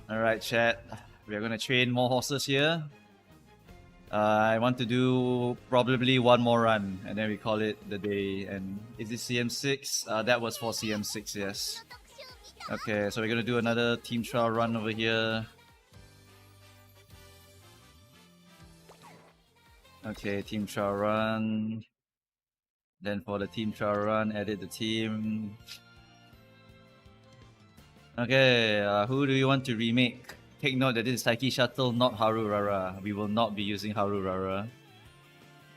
Alright, chat. We're gonna train more horses here. I want to do probably one more run, and then we call it the day. And is this CM6? That was for CM6, yes. Okay, so we're gonna do another team trial run over here. Okay, team trial run. Then for the team trial run, edit the team. Okay, who do you want to remake? Take note that this is Taiki Shuttle, not Haru Rara. We will not be using Haru Rara.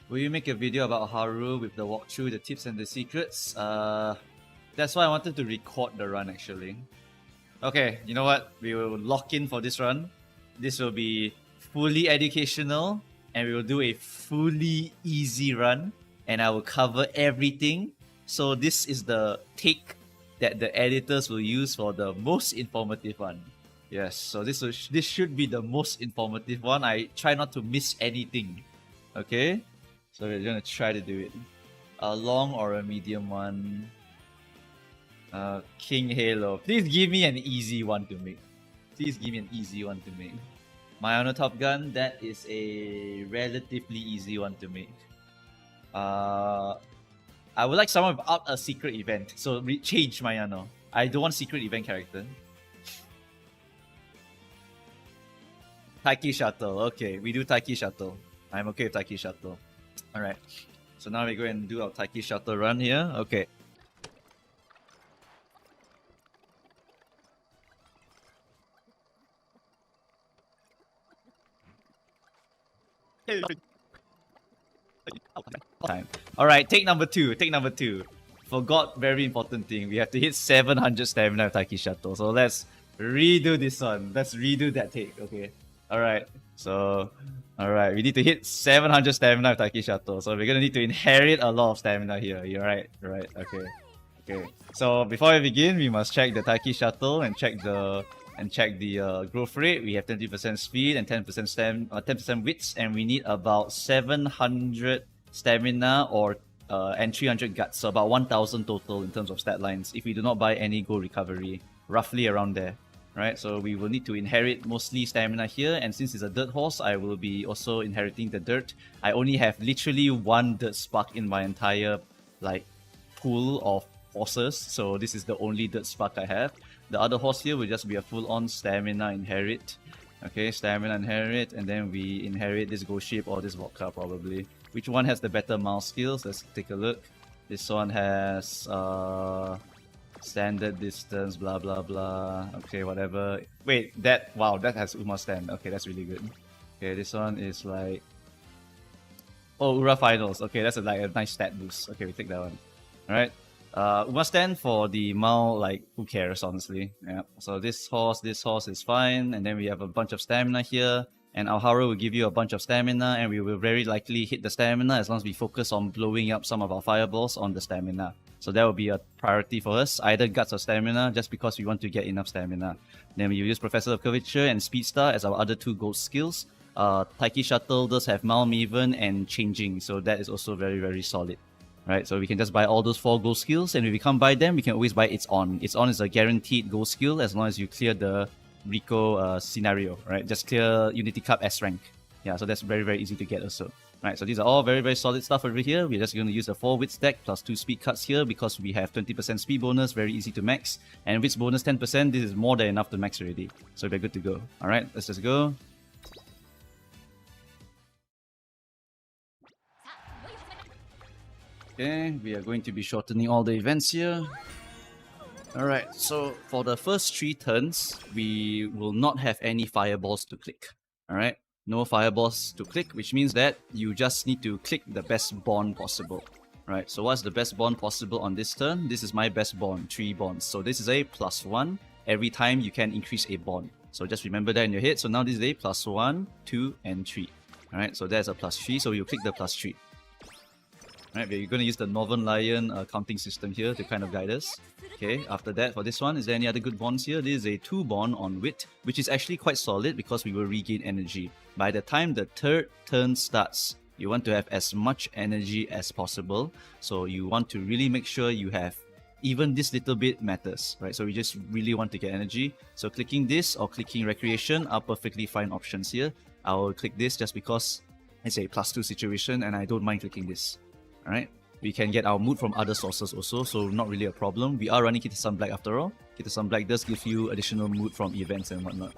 Will you make a video about Haru with the walkthrough, the tips and the secrets? That's why I wanted to record the run actually. Okay, you know what? We will lock in for this run. This will be fully educational and we will do a fully easy run and I will cover everything. So this is the take that the editors will use for the most informative one. Yes, so this should be the most informative one. I try not to miss anything. Okay? So we're gonna try to do it. A long or a medium one. King Halo. Please give me an easy one to make. Please give me an easy one to make. Mayano Top Gun, that is a relatively easy one to make. I would like someone without a secret event. So change Mayano. I don't want secret event character. Taiki Shuttle. Okay, we do Taiki Shuttle. I'm okay with Taiki Shuttle. Alright. So now we go and do our Taiki Shuttle run here. Okay. Time. Alright, take number two. Take number two. Forgot very important thing. We have to hit 700 stamina with Taiki Shuttle. So let's redo this one. Let's redo that take. Okay. Alright. So alright, we need to hit 700 stamina with Taiki Shuttle. So we're gonna need to inherit a lot of stamina here. You're right. Right. Okay. Okay. So before we begin, we must check the Taiki Shuttle and check the growth rate. We have 20% speed and 10% 10% wits, and we need about 700 stamina or and 300 guts, so about 1000 total in terms of stat lines if we do not buy any gold recovery, roughly around there, right? So we will need to inherit mostly stamina here, and since it's a dirt horse, I will be also inheriting the dirt. I only have literally one dirt spark in my entire like pool of horses, so this is the only dirt spark I have. The other horse here will just be a full-on stamina inherit. Okay, stamina inherit, and then we inherit this ghost ship or this vodka probably. Which one has the better mouse skills? Let's take a look. This one has standard distance, blah blah blah. Okay, whatever. Wait, that has Uma stand. Okay, that's really good. Okay, this one is like Ura finals. Okay, that's like a nice stat boost. Okay, we take that one. Alright. Uma stand for the Mao, like, who cares, honestly. Yeah. So this horse is fine, and then we have a bunch of stamina here, and our Haru will give you a bunch of stamina, and we will very likely hit the stamina as long as we focus on blowing up some of our fireballs on the stamina. So that will be a priority for us, either guts or stamina, just because we want to get enough stamina. Then we use Professor of Curvature and Speedstar as our other two gold skills. Taiki Shuttle does have Malmaven and Changing, so that is also very, very solid. Right, so we can just buy all those 4 gold skills, and if we can't buy them, we can always buy It's On. It's On is a guaranteed gold skill as long as you clear the Rico scenario, right? Just clear Unity Cup S rank. Yeah, so that's very, very easy to get also. Right, so these are all very, very solid stuff over here. We're just going to use the 4 wit stack plus 2 speed cuts here because we have 20% speed bonus, very easy to max. And wits bonus 10%, this is more than enough to max already. So we're good to go. Alright, let's just go. Okay, we are going to be shortening all the events here. Alright, so for the first 3 turns, we will not have any fireballs to click. Alright, no fireballs to click, which means that you just need to click the best bond possible. Right, so what's the best bond possible on this turn? This is my best bond, 3 bonds. So this is a +1. Every time you can increase a bond. So just remember that in your head. So now this is a +1, 2, and 3. Alright, so there's a +3, so you click the +3. Right, we're going to use the Northern Lion counting system here to kind of guide us. Okay, after that, for this one, is there any other good bonds here? This is a 2 bond on Wit, which is actually quite solid because we will regain energy. By the time the 3rd turn starts, you want to have as much energy as possible. So you want to really make sure you have even this little bit matters, right? So we just really want to get energy. So clicking this or clicking recreation are perfectly fine options here. I'll click this just because it's a +2 situation and I don't mind clicking this. Alright, we can get our mood from other sources also, so not really a problem. We are running Kita-san Black after all. Kita-san Black does give you additional mood from events and whatnot.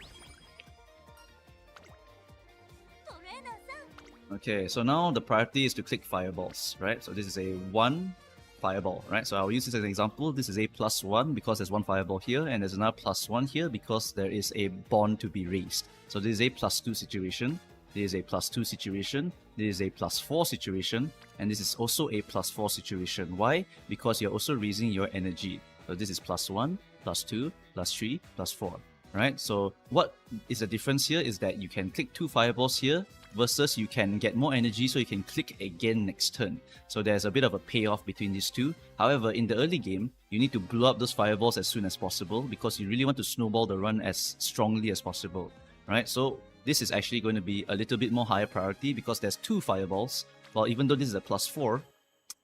Okay, so now the priority is to click fireballs, right? So this is a 1 fireball, right? So I'll use this as an example. This is a +1 because there's 1 fireball here, and there's another +1 here because there is a bond to be raised. So this is a +2 situation. This is a +2 situation. This is a +4 situation, and this is also a +4 situation. Why? Because you're also raising your energy. So this is +1, +2, +3, +4, right? So what is the difference here is that you can click 2 fireballs here, versus you can get more energy so you can click again next turn. So there's a bit of a payoff between these two. However, in the early game, you need to blow up those fireballs as soon as possible because you really want to snowball the run as strongly as possible, right? So this is actually going to be a little bit more higher priority because there's 2 fireballs. Well, even though this is a +4,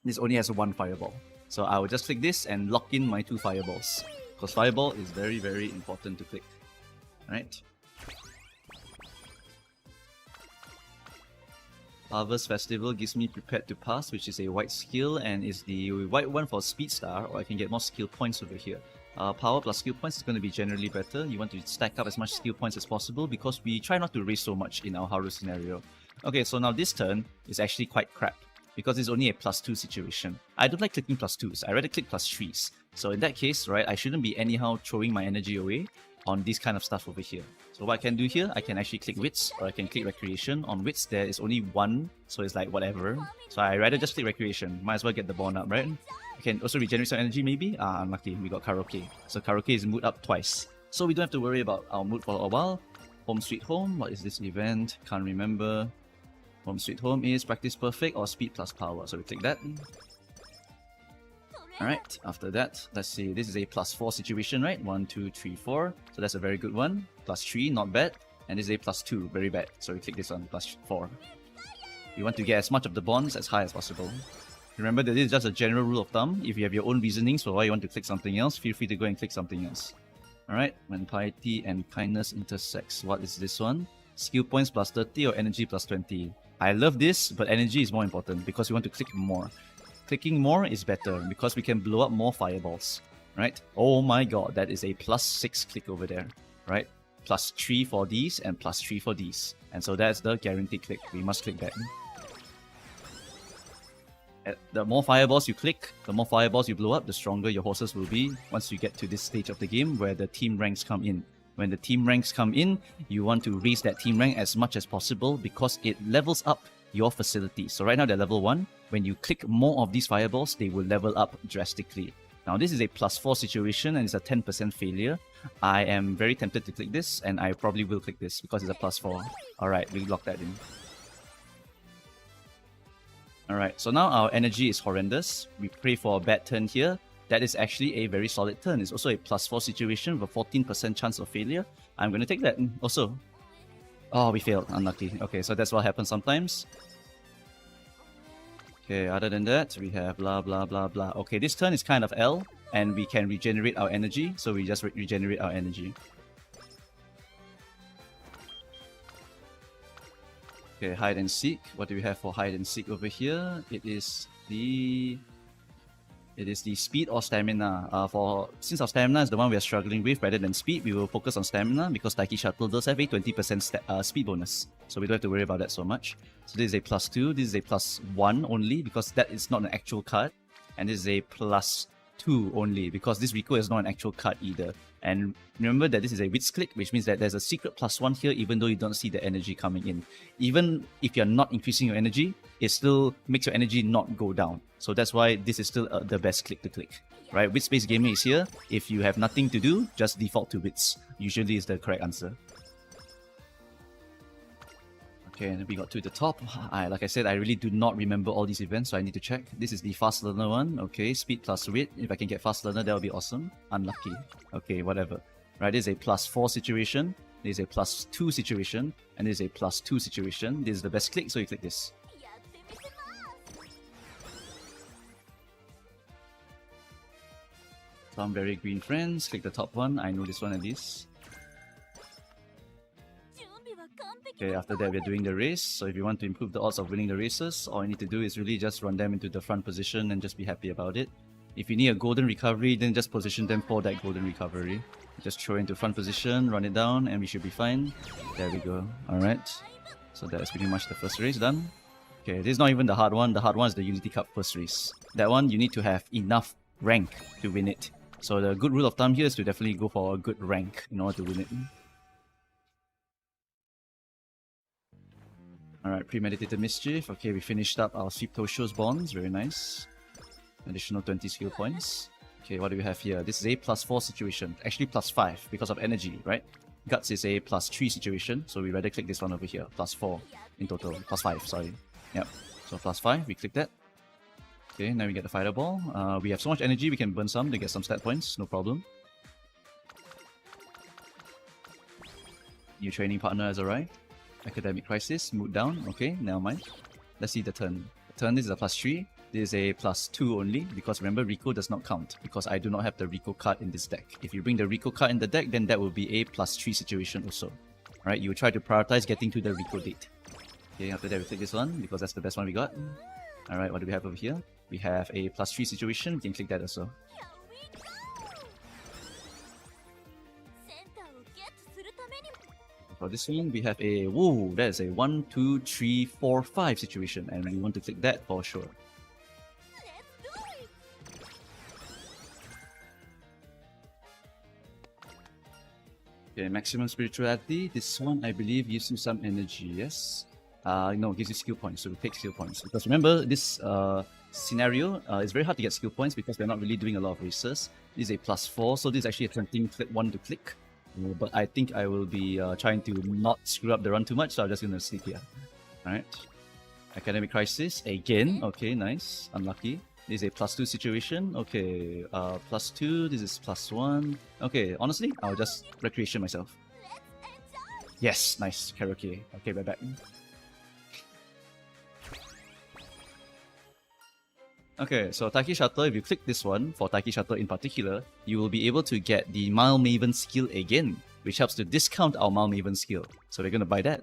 this only has 1 fireball. So I will just click this and lock in my 2 fireballs because fireball is very, very important to click, right? Harvest Festival gives me Prepared to Pass, which is a white skill and is the white one for Speed Star, or I can get more skill points over here. Power plus skill points is going to be generally better. You want to stack up as much skill points as possible because we try not to raise so much in our Haru scenario. Okay, so now this turn is actually quite crap because it's only a +2 situation. I don't like clicking +2s, I rather click +3s. So in that case, right, I shouldn't be anyhow throwing my energy away on this kind of stuff over here. So what I can do here, I can actually click Wits or I can click Recreation. On Wits there is only 1, so it's like whatever. So I rather just click Recreation, might as well get the bond up, right? You can also regenerate some energy maybe. Unlucky, we got Karaoke. So Karaoke is mood up twice. So we don't have to worry about our mood for a while. Home Sweet Home, what is this event? Can't remember. Home Sweet Home is Practice Perfect or Speed plus Power, so we click that. Alright, after that, let's see, this is a +4 situation, right? 1, 2, 3, 4. So that's a very good one. +3, not bad. And this is a +2, very bad. So we click this one, +4. You want to get as much of the bonds as high as possible. Remember that this is just a general rule of thumb. If you have your own reasonings for why you want to click something else, feel free to go and click something else. Alright, when piety and kindness intersects, what is this one? Skill points +30 or energy +20. I love this, but energy is more important because we want to click more. Clicking more is better because we can blow up more fireballs, right? Oh my god, that is a +6 click over there, right? +3 for these and +3 for these. And so that's the guaranteed click. We must click that. The more fireballs you click, the more fireballs you blow up, the stronger your horses will be once you get to this stage of the game where the team ranks come in. When the team ranks come in, you want to raise that team rank as much as possible because it levels up your facility. So right now they're level 1. When you click more of these fireballs, they will level up drastically. Now this is a +4 situation and it's a 10% failure. I am very tempted to click this and I probably will click this because it's a +4. Alright, we lock that in. Alright, so now our energy is horrendous. We pray for a bad turn here. That is actually a very solid turn. It's also a +4 situation with a 14% chance of failure. I'm going to take that also. Oh, we failed. Unlucky. Okay, so that's what happens sometimes. Okay, other than that, we have blah blah blah blah. Okay, this turn is kind of L, and we can regenerate our energy, so we just regenerate our energy. Okay, hide and seek. What do we have for hide and seek over here? It is the speed or stamina. Since our stamina is the one we are struggling with rather than speed, we will focus on stamina because Taiki Shuttle does have a 20% speed bonus. So we don't have to worry about that so much. So this is a +2, this is a +1 only because that is not an actual card. And this is a +2 only because this Rico is not an actual card either. And remember that this is a Wits click, which means that there's a secret +1 here even though you don't see the energy coming in. Even if you're not increasing your energy, it still makes your energy not go down. So that's why this is still the best click to click. Right, Wits-based gaming is here. If you have nothing to do, just default to Wits. Usually is the correct answer. Okay, and we got to the top. Like I said, I really do not remember all these events, so I need to check. This is the Fast Learner one. Okay, Speed plus Wit. If I can get Fast Learner, that would be awesome. Unlucky. Okay, whatever. Right, this is a +4 situation. This is a +2 situation. And this is a +2 situation. This is the best click, so you click this. Cranberry Green Friends, click the top one. I know this one at least. Okay, after that we're doing the race. So if you want to improve the odds of winning the races, all you need to do is really just run them into the front position and just be happy about it. If you need a golden recovery, then just position them for that golden recovery. Just throw into front position, run it down, and we should be fine. There we go. Alright. So that's pretty much the first race done. Okay, this is not even the hard one. The hard one is the Unity Cup first race. That one, you need to have enough rank to win it. So the good rule of thumb here is to definitely go for a good rank in order to win it. Alright, Premeditated Mischief. Okay, we finished up our Sweep Tosho's bonds. Very nice. Additional 20 skill points. Okay, what do we have here? This is a +4 situation. Actually +5 because of energy, right? Guts is a +3 situation, so we rather click this one over here. +4 in total. +5, sorry. Yep. So +5, we click that. Okay, now we get the Fireball. We have so much energy, we can burn some to get some stat points, no problem. New training partner has arrived. Academic Crisis, mood down. Okay, never mind. Let's see the turn. The turn, this is a +3. This is a +2 only, because remember, Rico does not count, because I do not have the Rico card in this deck. If you bring the Rico card in the deck, then that will be a +3 situation also. Alright, you will try to prioritize getting to the Rico date. Okay, after that we click this one, because that's the best one we got. Alright, what do we have over here? We have a +3 situation, we can click that also. For this one, we have a, whoa, that is a 1, 2, 3, 4, 5 situation, and we want to click that for sure. Okay, Maximum Spirituality. This one, I believe, gives you some energy, yes? No, gives you skill points, so we take skill points. Because remember, this scenario is very hard to get skill points because we're not really doing a lot of races. This is a +4, so this is actually a tempting one to click. But I think I will be trying to not screw up the run too much, so I'm just going to sleep here. Alright. Academic Crisis, again. Okay, nice. Unlucky. This is a +2 situation. Okay, +2. This is +1. Okay, honestly, I'll just recreation myself. Yes, nice. Karaoke. Okay, we're back. Okay, so Taiki Shuttle, if you click this one, for Taiki Shuttle in particular, you will be able to get the Mile Maven skill again, which helps to discount our Mile Maven skill. So we're going to buy that.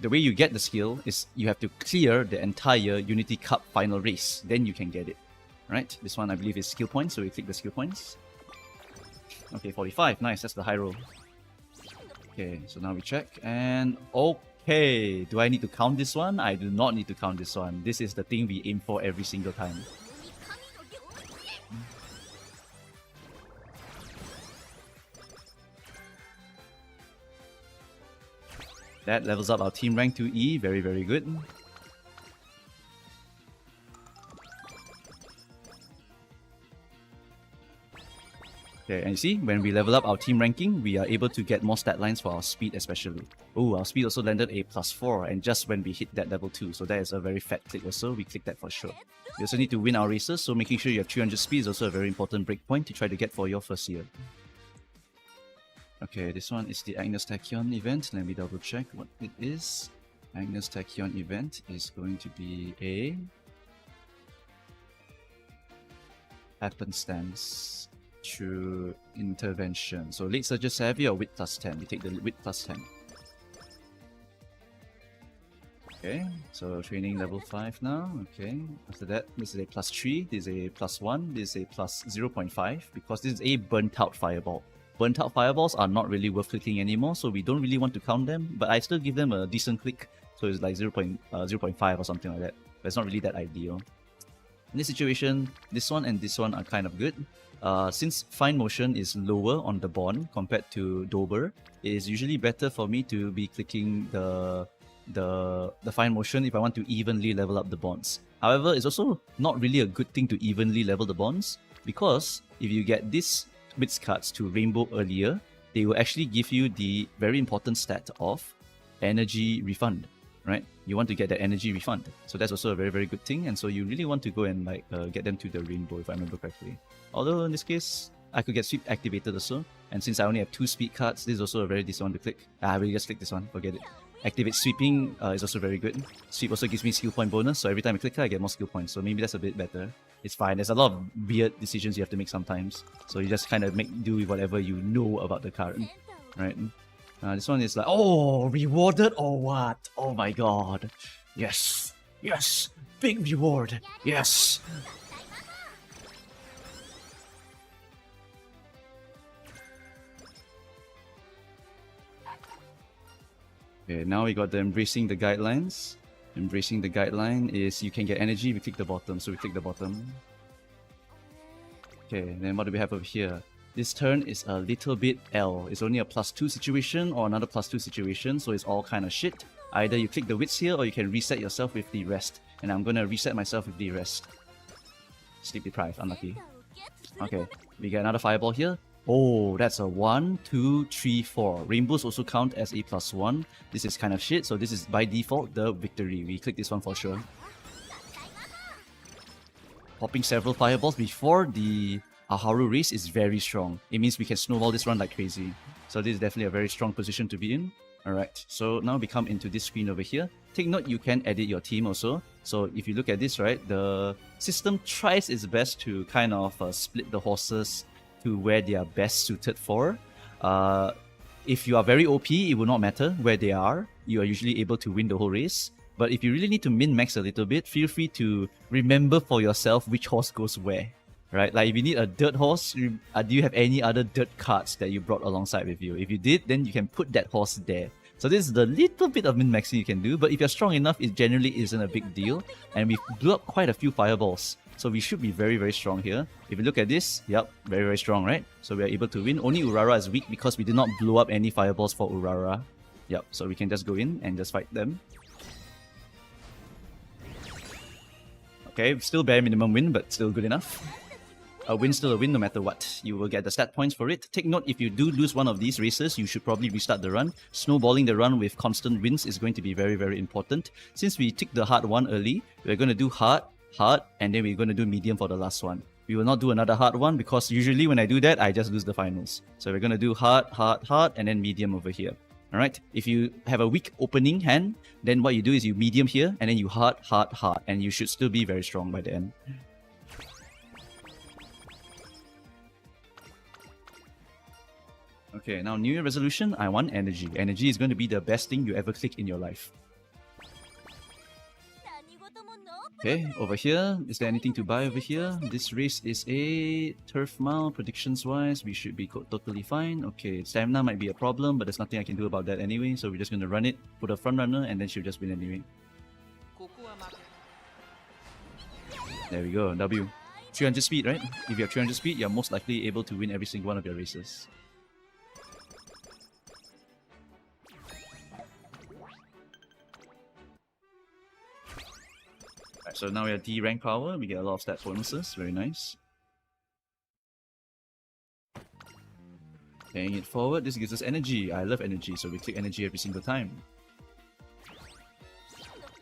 The way you get the skill is you have to clear the entire Unity Cup final race, then you can get it. Right? This one I believe is skill points, so we click the skill points. Okay, 45, nice, that's the high roll. Okay, so now we check, and okay, do I need to count this one? I do not need to count this one. This is the thing we aim for every single time. That levels up our team rank to E, very, very good. Okay, and you see, when we level up our team ranking, we are able to get more stat lines for our speed especially. Oh, our speed also landed a +4, and just when we hit that level 2, so that is a very fat click also, we click that for sure. We also need to win our races, so making sure you have 300 speed is also a very important breakpoint to try to get for your first year. Okay, this one is the Agnes Tachyon event. Let me double check what it is. Agnes Tachyon event is going to be a happenstance through intervention. So late surge savvy or wit +10. We take the wit +10. Okay, so training level 5 now. Okay, after that, this is a +3, this is a +1, this is a +0.5 because this is a burnt out fireball. Burnt out fireballs are not really worth clicking anymore, so we don't really want to count them, but I still give them a decent click, so it's like 0.5 or something like that. But it's not really that ideal. In this situation, this one and this one are kind of good. Since fine motion is lower on the bond compared to Dober, it is usually better for me to be clicking the fine motion if I want to evenly level up the bonds. However, it's also not really a good thing to evenly level the bonds, because if you get this Wits cards to Rainbow earlier, they will actually give you the very important stat of energy refund, right? You want to get that energy refund. So that's also a very, very good thing. And so you really want to go and like get them to the Rainbow, if I remember correctly. Although in this case, I could get Sweep activated also. And since I only have 2 speed cards, this is also a very decent one to click. I will just click this one, forget it. Activate sweeping is also very good. Sweep also gives me skill point bonus, so every time I click her, I get more skill points. So maybe that's a bit better. It's fine. There's a lot of weird decisions you have to make sometimes. So you just kind of make do with whatever you know about the card, right? This one is like, oh, rewarded or what? Oh my god. Yes. Yes. Big reward. Yes. Okay, now we got the Embracing the Guidelines. Embracing the Guideline is you can get energy, we click the bottom, so we click the bottom. Okay, then what do we have over here? This turn is a little bit L. It's only a +2 situation or another +2 situation, so it's all kind of shit. Either you click the wits here or you can reset yourself with the rest. And I'm gonna reset myself with the rest. Sleep deprived, unlucky. Okay, we get another fireball here. Oh, that's a 1, 2, 3, 4. Rainbows also count as a +1. This is kind of shit, so this is by default the victory. We click this one for sure. Popping several fireballs before the Aharu race is very strong. It means we can snowball this run like crazy. So this is definitely a very strong position to be in. Alright, so now we come into this screen over here. Take note, you can edit your team also. So if you look at this, right, the system tries its best to kind of split the horses to where they are best suited for. If you are very OP, it will not matter where they are. You are usually able to win the whole race. But if you really need to min-max a little bit, feel free to remember for yourself which horse goes where. Right? Like if you need a dirt horse, do you have any other dirt cards that you brought alongside with you? If you did, then you can put that horse there. So this is the little bit of min-maxing you can do, but if you're strong enough, it generally isn't a big deal. And we blew up quite a few fireballs. So we should be very, very strong here. If you look at this, yep, very, very strong, right? So we are able to win. Only Urara is weak because we did not blow up any fireballs for Urara. Yep, so we can just go in and just fight them. Okay, still bare minimum win, but still good enough. A win still a win no matter what. You will get the stat points for it. Take note, if you do lose one of these races, you should probably restart the run. Snowballing the run with constant wins is going to be very, very important. Since we ticked the hard one early, we're going to do hard, and then we're going to do medium for the last one. We will not do another hard one because usually when I do that, I just lose the finals. So we're going to do hard, and then medium over here. Alright, if you have a weak opening hand, then what you do is you medium here, and then you hard, and you should still be very strong by the end. Okay, now New Year resolution, I want energy. Energy is going to be the best thing you ever click in your life. Okay, over here, is there anything to buy over here? This race is a turf mile, predictions wise, we should be totally fine. Okay, stamina might be a problem, but there's nothing I can do about that anyway, so we're just going to run it, put a front runner, and then she'll just win anyway. There we go, W. 300 speed, right? If you have 300 speed, you're most likely able to win every single one of your races. So now we are D rank power, we get a lot of stat bonuses, very nice. Paying it forward, this gives us energy. I love energy, so we click energy every single time.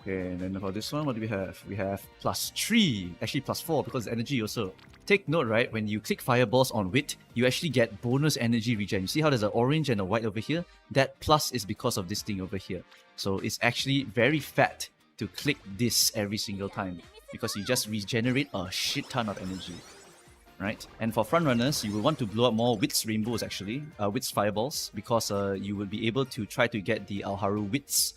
Okay, and then for this one, what do we have? We have +3, actually +4 because it's energy also. Take note, right, when you click fireballs on wit, you actually get bonus energy regen. You see how there's an orange and a white over here? That plus is because of this thing over here. So it's actually very fat to click this every single time because you just regenerate a shit ton of energy, right? And for front runners, you will want to blow up more Wits Rainbows actually, Wits Fireballs, because you will be able to try to get the Alharu Wits,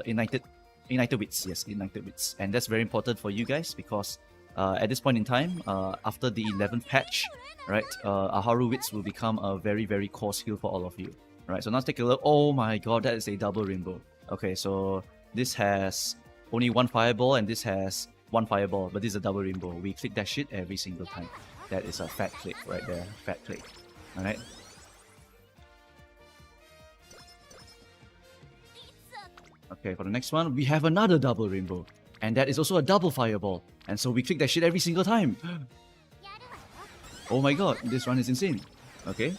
Ignited Wits, yes, Ignited Wits. And that's very important for you guys because at this point in time, after the 11th patch, right, Alharu Wits will become a very, very core skill for all of you. Right, so now let's take a look. Oh my god, that is a double rainbow. Okay, so this has only one fireball and this has one fireball, but this is a double rainbow. We click that shit every single time. That is a fat click right there, fat click. Alright. Okay, for the next one, we have another double rainbow. And that is also a double fireball. And so we click that shit every single time. Oh my god, this run is insane. Okay.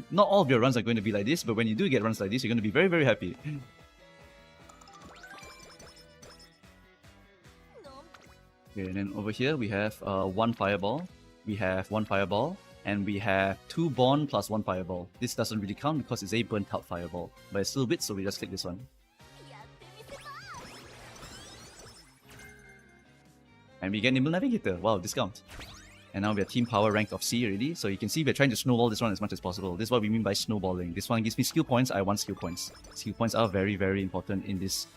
Not all of your runs are going to be like this, but when you do get runs like this, you're going to be very, very happy. Okay, and then over here we have one fireball. We have one fireball. And we have 2 Bond plus 1 Fireball. This doesn't really count because it's a burnt out Fireball. But it's still a bit, so we just click this one. And we get Nimble Navigator. Wow, discount. And now we are Team Power rank of C already. So you can see we're trying to snowball this one as much as possible. This is what we mean by snowballing. This one gives me skill points. I want skill points. Skill points are very, very important in this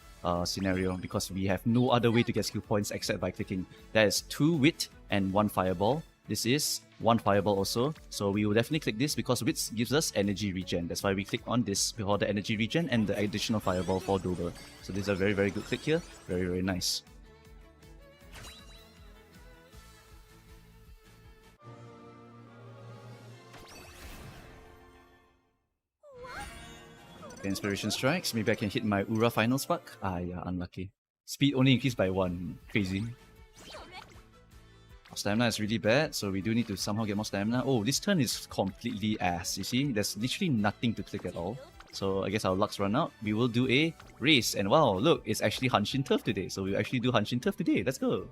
scenario because we have no other way to get skill points except by clicking. That is 2 Wit and 1 Fireball. This is 1 Fireball also. So we will definitely click this because Wit gives us energy regen. That's why we click on this before the energy regen and the additional Fireball for Dober. So this is a very, very good click here. Very, very nice. Inspiration strikes. Maybe I can hit my Ura final spark. Ah, yeah, unlucky. Speed only increased by 1. Crazy. Our stamina is really bad, so we do need to somehow get more stamina. Oh, this turn is completely ass. You see, there's literally nothing to click at all. So I guess our luck's run out. We will do a race, and wow, look, it's actually Hanshin Turf today. So we'll actually do Hanshin Turf today. Let's go.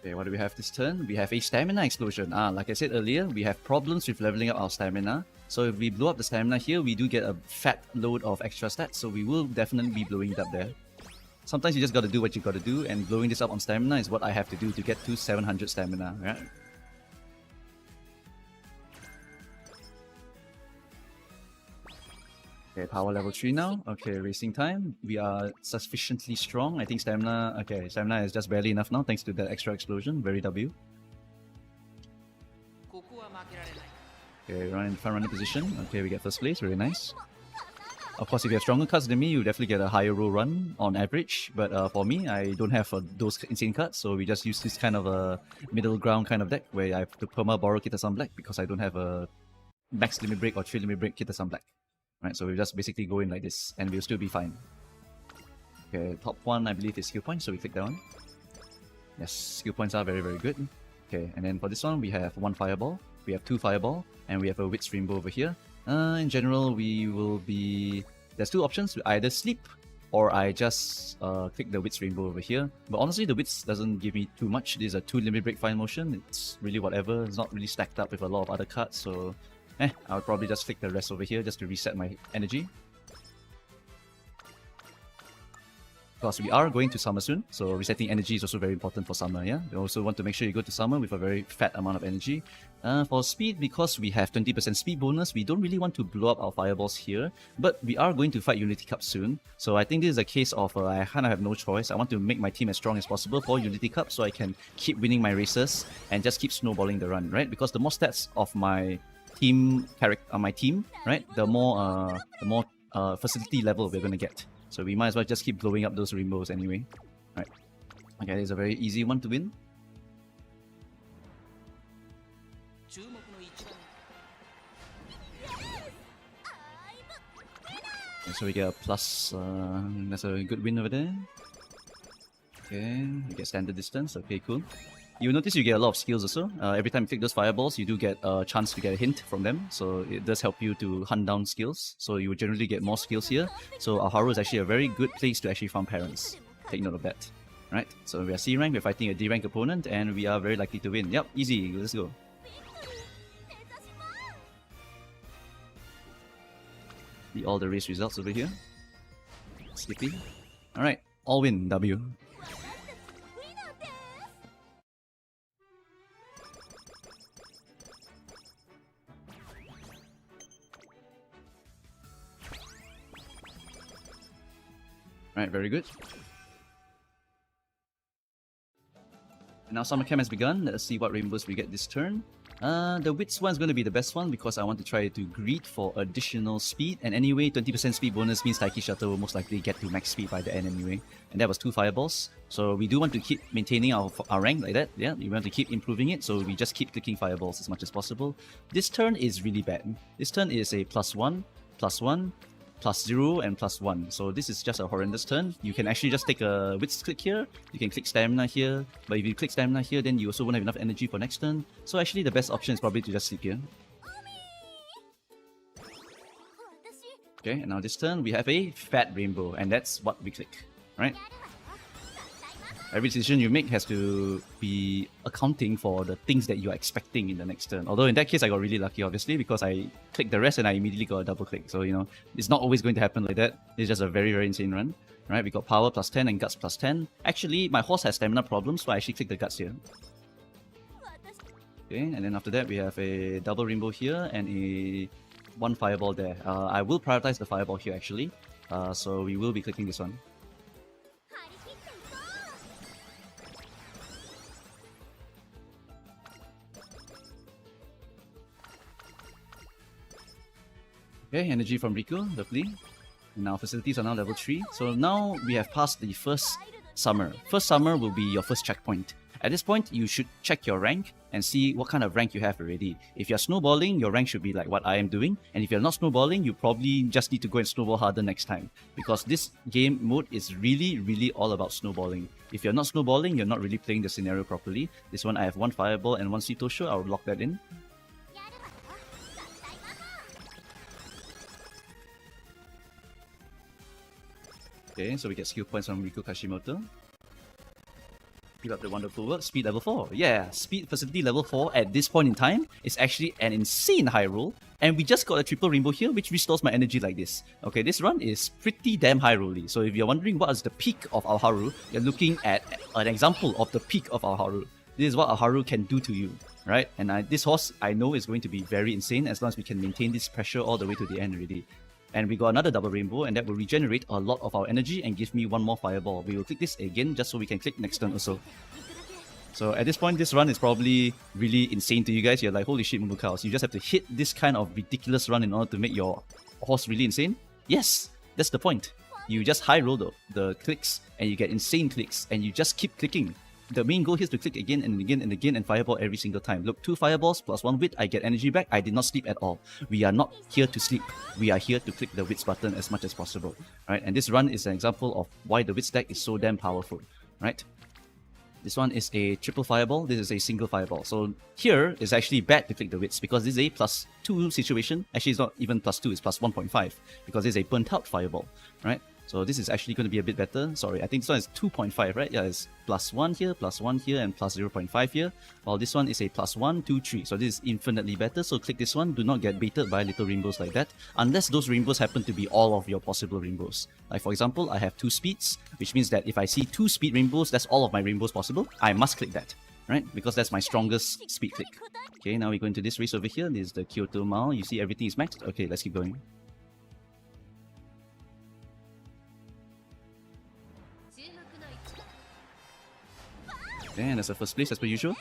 Okay, what do we have this turn? We have a stamina explosion. Like I said earlier, we have problems with leveling up our stamina. So if we blow up the stamina here, we do get a fat load of extra stats. So we will definitely be blowing it up there. Sometimes you just gotta do what you gotta do, and blowing this up on stamina is what I have to do to get to 700 stamina, right? Okay, power level 3 now. Okay, racing time. We are sufficiently strong. I think stamina... Okay, stamina is just barely enough now thanks to that extra explosion. Very W. Okay, run in front runner position. Okay, we get first place. Very nice. Of course, if you have stronger cards than me, you definitely get a higher roll run on average. But for me, I don't have those insane cards, so we just use this kind of a middle ground kind of deck where I have to perma borrow Kita-san Black because I don't have a max limit break or 3 limit break Kita-san Black. Right, so we just basically go in like this, and we'll still be fine. Okay, top 1 I believe is skill points, so we click that one. Yes, skill points are very, very good. Okay, and then for this one, we have 1 Fireball, we have 2 Fireball, and we have a Wits Rainbow over here. In general, we will be... There's 2 options, either sleep, or I just click the Wits Rainbow over here. But honestly, the Wits doesn't give me too much. This is a 2 limit break fine motion. It's really whatever. It's not really stacked up with a lot of other cards, so... I'll probably just click the rest over here just to reset my energy. Because we are going to summer soon, so resetting energy is also very important for summer, yeah? You also want to make sure you go to summer with a very fat amount of energy. For speed, because we have 20% speed bonus, we don't really want to blow up our fireballs here, but we are going to fight Unity Cup soon. So I think this is a case of I kind of have no choice. I want to make my team as strong as possible for Unity Cup so I can keep winning my races and just keep snowballing the run, right? Because the more stats of my team right, the more facility level we're gonna get. So we might as well just keep blowing up those rainbows anyway. Right. Okay, it's a very easy one to win. Okay, so we get a plus. That's a good win over there. Okay, we get standard distance. Okay, cool. You'll notice you get a lot of skills also. Every time you click those fireballs, you do get a chance to get a hint from them. So it does help you to hunt down skills. So you will generally get more skills here. So Aharu is actually a very good place to actually farm parents. Take note of that. Right, so we are C rank, we're fighting a D rank opponent, and we are very likely to win. Yep, easy, let's go. See all the race results over here. Skippy. Alright, all win, W. Alright, very good. And now summer camp has begun. Let's see what rainbows we get this turn. The Wits one is going to be the best one because I want to try to greed for additional speed. And anyway, 20% speed bonus means Taiki Shuttle will most likely get to max speed by the end anyway. And that was 2 fireballs. So we do want to keep maintaining our rank like that. Yeah, we want to keep improving it. So we just keep clicking fireballs as much as possible. This turn is really bad. This turn is a +1, +1, +0 and +1. So this is just a horrendous turn. You can actually just take a Wits click here, you can click Stamina here, but if you click Stamina here, then you also won't have enough energy for next turn. So actually the best option is probably to just sleep here. Okay, and now this turn we have a fat rainbow, and that's what we click, right? Every decision you make has to be accounting for the things that you are expecting in the next turn. Although in that case, I got really lucky, obviously, because I clicked the rest and I immediately got a double click. So, you know, it's not always going to happen like that. It's just a very, very insane run. Right, we got power +10 and guts +10. Actually, my horse has stamina problems, so I actually click the guts here. Okay, and then after that, we have a double rainbow here and one fireball there. I will prioritize the fireball here, actually. So we will be clicking this one. Okay, energy from Riku, lovely. And our facilities are now level 3. So now we have passed the first summer. First summer will be your first checkpoint. At this point, you should check your rank and see what kind of rank you have already. If you're snowballing, your rank should be like what I am doing. And if you're not snowballing, you probably just need to go and snowball harder next time. Because this game mode is really, really all about snowballing. If you're not snowballing, you're not really playing the scenario properly. This one I have one fireball and one Sitosho, I'll lock that in. Okay, so we get skill points from Riku Kashimoto. Keep up the wonderful work. Speed level 4. Yeah, speed facility level 4 at this point in time is actually an insane high roll. And we just got a triple rainbow here, which restores my energy like this. Okay, this run is pretty damn high rolly. So if you're wondering what is the peak of our Haru, you're looking at an example of the peak of our Haru. This is what our Haru can do to you, right? And this horse, I know, is going to be very insane as long as we can maintain this pressure all the way to the end already. And we got another double rainbow, and that will regenerate a lot of our energy and give me one more fireball. We will click this again just so we can click next turn also. So at this point, this run is probably really insane to you guys. You're like, holy shit, MooMooCows. You just have to hit this kind of ridiculous run in order to make your horse really insane? Yes, that's the point. You just high roll the clicks, and you get insane clicks, and you just keep clicking. The main goal here is to click again and again and again and fireball every single time. Look, 2 fireballs plus 1 wit, I get energy back. I did not sleep at all. We are not here to sleep. We are here to click the wits button as much as possible. Right? And this run is an example of why the wits deck is so damn powerful. Right? This one is a triple fireball. This is a single fireball. So here is actually bad to click the wits because this is a +2 situation. Actually, it's not even +2, it's +1.5 because it's a burnt out fireball. Right? So this is actually going to be a bit better. Sorry, I think this one is 2.5, right? Yeah, it's +1 here, +1 here, and +0.5 here. While this one is a +1, 2, 3. So this is infinitely better. So click this one. Do not get baited by little rainbows like that. Unless those rainbows happen to be all of your possible rainbows. Like for example, I have 2 speeds, which means that if I see 2 speed rainbows, that's all of my rainbows possible. I must click that, right? Because that's my strongest speed click. Okay, now we go into this race over here. This is the Kyoto Mile. You see everything is maxed. Okay, let's keep going. And that's the first place as per usual.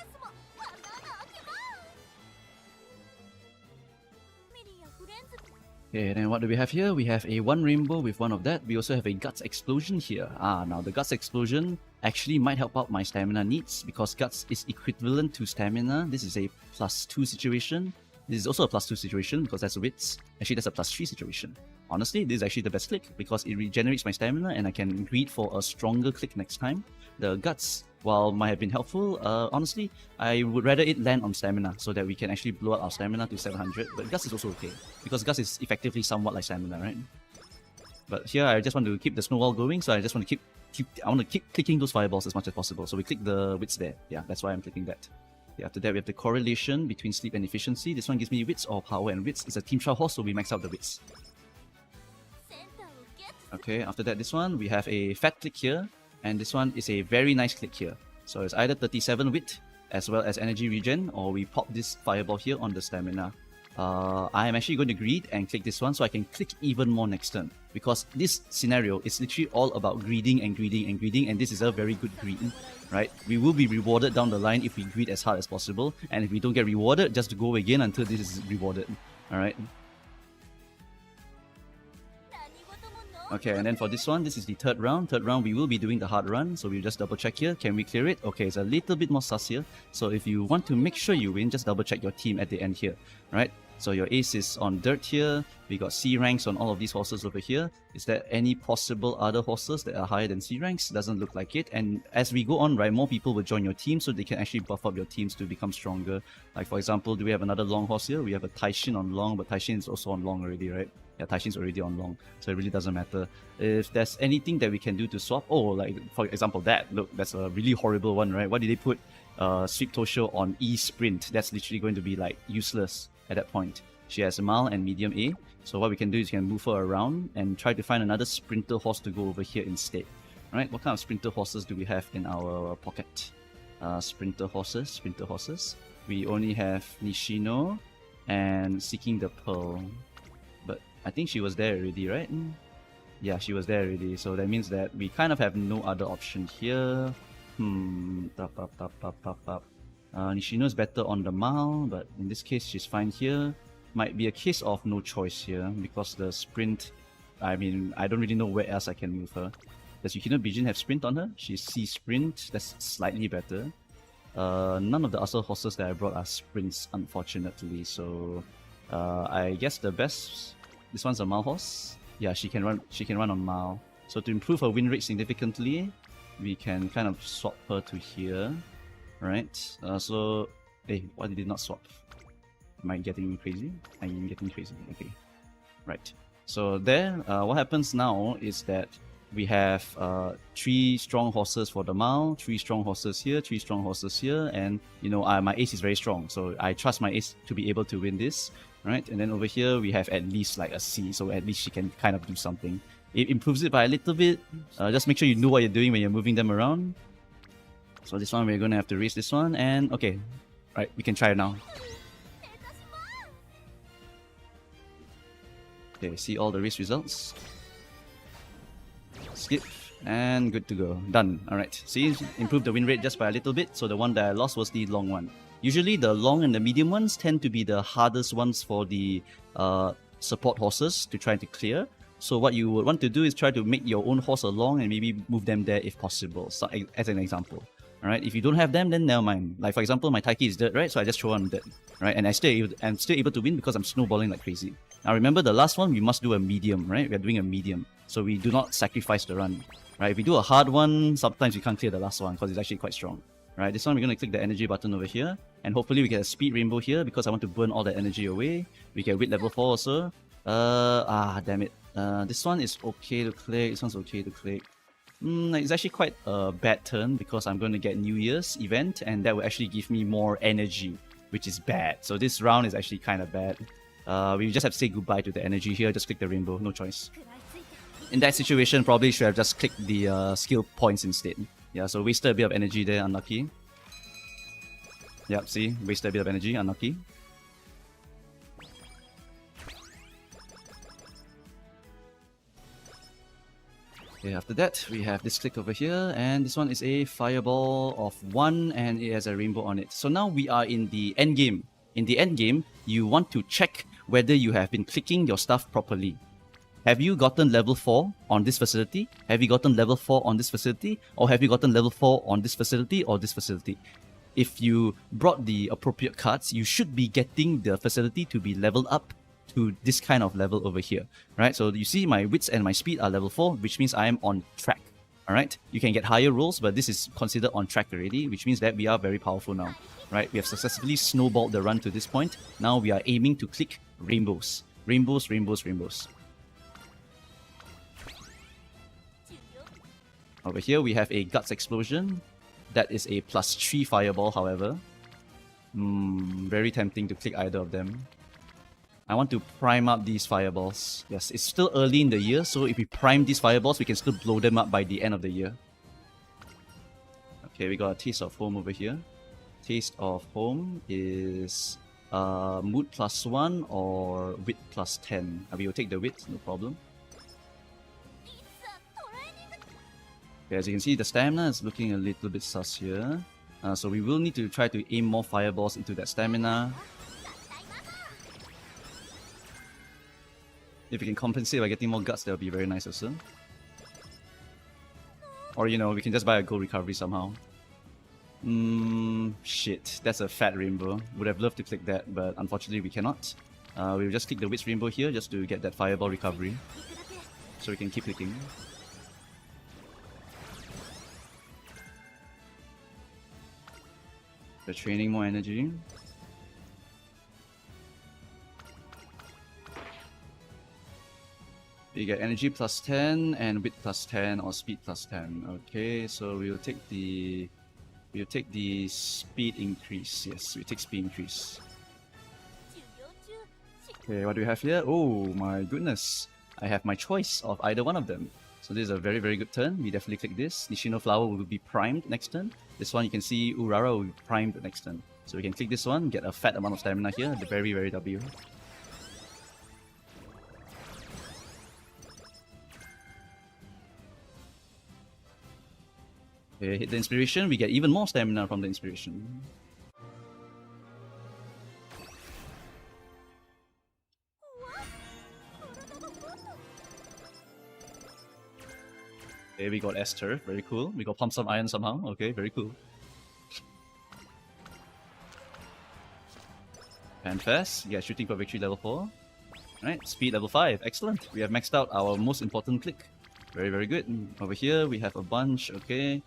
Okay, then what do we have here? We have a 1 rainbow with one of that. We also have a Guts Explosion here. Now the Guts Explosion actually might help out my stamina needs because Guts is equivalent to stamina. This is a +2 situation. This is also a +2 situation because that's a wits. Actually, that's a +3 situation. Honestly, this is actually the best click because it regenerates my stamina and I can greed for a stronger click next time. The Guts, while might have been helpful, honestly, I would rather it land on stamina so that we can actually blow up our stamina to 700. But Guts is also okay because Guts is effectively somewhat like stamina, right? But here I just want to keep the snowball going, so I just want to keep clicking those fireballs as much as possible. So we click the wits there. Yeah, that's why I'm clicking that. Okay, after that, we have the correlation between sleep and efficiency. This one gives me wits or power, and wits is a team trial horse, so we max out the wits. Okay, after that, this one, we have a fat click here, and this one is a very nice click here. So it's either 37 wit as well as energy regen, or we pop this fireball here on the stamina. I am actually going to greed and click this one so I can click even more next turn. Because this scenario is literally all about greeding and greeding and greeding, and this is a very good greed, right? We will be rewarded down the line if we greed as hard as possible, and if we don't get rewarded, just to go again until this is rewarded, alright? Okay, and then for this one, this is the third round. Third round, we will be doing the hard run, so we'll just double check here. Can we clear it? Okay, it's a little bit more sus here. So if you want to make sure you win, just double check your team at the end here, right? So your ace is on dirt here. We got C ranks on all of these horses over here. Is there any possible other horses that are higher than C ranks? Doesn't look like it. And as we go on, right, more people will join your team, so they can actually buff up your teams to become stronger. Like for example, do we have another long horse here? We have a Taishin on long, but Taishin is also on long already, right? Yeah, Taishin's already on long, so it really doesn't matter. If there's anything that we can do to swap, oh, like for example that, look, that's a really horrible one, right? Why did they put Sweep Tosho on E Sprint? That's literally going to be like useless at that point. She has a Mal and medium A, so what we can do is we can move her around and try to find another sprinter horse to go over here instead. Right? What kind of sprinter horses do we have in our pocket? Sprinter horses. We only have Nishino and Seeking the Pearl. But I think she was there already, right? Yeah, she was there already. So that means that we kind of have no other option here. Nishino is better on the Mal, but in this case she's fine here. Might be a case of no choice here because the sprint, I mean, I don't really know where else I can move her. Does Yukino Bijin have sprint on her? She's C sprint, that's slightly better. None of the other horses that I brought are sprints, unfortunately, so I guess the best, this one's a Mal horse. Yeah, she can run on Mal. So to improve her win rate significantly, we can kind of swap her to here, right? Hey, why did it not swap? Am I getting crazy? I am getting crazy. Okay, right. So there, what happens now is that we have 3 strong horses for the Mal, 3 strong horses here, 3 strong horses here, and you know my ace is very strong, so I trust my ace to be able to win this, right? And then over here we have at least like a C, so at least she can kind of do something. It improves it by a little bit. Just make sure you know what you're doing when you're moving them around. So this one we're going to have to raise this one, and okay, right, we can try it now. Okay, see all the race results. Skip, and good to go. Done. Alright, see, improved the win rate just by a little bit, so the one that I lost was the long one. Usually the long and the medium ones tend to be the hardest ones for the support horses to try to clear. So what you would want to do is try to make your own horse along and maybe move them there if possible, so, as an example. Alright, if you don't have them, then never mind. Like for example, my Taiki is dirt, right? So I just throw on dirt, right? And I'm still able to win because I'm snowballing like crazy. Now remember the last one, we must do a medium, right? We're doing a medium. So we do not sacrifice the run, right? If we do a hard one, sometimes we can't clear the last one because it's actually quite strong. Right, this one we're going to click the energy button over here, and hopefully we get a speed rainbow here because I want to burn all that energy away. We get wit level 4 also. Damn it. This one is okay to click, this one's okay to click. It's actually quite a bad turn because I'm going to get New Year's event, and that will actually give me more energy, which is bad. So this round is actually kind of bad. We just have to say goodbye to the energy here, just click the rainbow, no choice. In that situation, probably should have just clicked the skill points instead. Yeah, so wasted a bit of energy there, unlucky. Yep, see, wasted a bit of energy, unlucky. Okay, after that, we have this click over here, and this one is a fireball of 1, and it has a rainbow on it. So now we are in the end game. In the end game, you want to check whether you have been clicking your stuff properly. Have you gotten level 4 on this facility? Have you gotten level 4 on this facility? Or have you gotten level 4 on this facility or this facility? If you brought the appropriate cards, you should be getting the facility to be leveled up to this kind of level over here, right? So you see my wits and my speed are level 4, which means I am on track, alright? You can get higher rolls, but this is considered on track already, which means that we are very powerful now, right? We have successfully snowballed the run to this point. Now we are aiming to click rainbows. Rainbows, rainbows, rainbows. Over here we have a Guts Explosion. That is a +3 fireball, however. Very tempting to click either of them. I want to prime up these fireballs. Yes, it's still early in the year, so if we prime these fireballs, we can still blow them up by the end of the year. Okay, we got a Taste of Home over here. Taste of Home is Mood +1 or Wit +10. We will take the Wit, no problem. Okay, as you can see, the stamina is looking a little bit sus here. So we will need to try to aim more fireballs into that stamina. If we can compensate by getting more guts, that would be very nice also. Or, you know, we can just buy a gold recovery somehow. Shit, that's a fat rainbow. Would have loved to click that, but unfortunately we cannot. We'll just click the Wits Rainbow here just to get that Fireball recovery. So we can keep clicking. We're training more energy. You get energy plus 10 and wit plus 10 or speed plus 10. Okay, so we'll take the speed increase. Yes, we take speed increase. Okay, what do we have here? Oh my goodness. I have my choice of either one of them. So this is a very, very good turn. We definitely click this. Nishino Flower will be primed next turn. This one you can see Urara will be primed next turn. So we can click this one, get a fat amount of stamina here, the very, very W. Okay, hit the inspiration, we get even more stamina from the inspiration. Okay, we got Esther, very cool. We got Pump Some Iron somehow, okay, very cool. Fanfest, yeah, Shooting for Victory level 4. Right, Speed level 5, excellent. We have maxed out our most important click. Very, very good. Over here, we have a bunch, okay.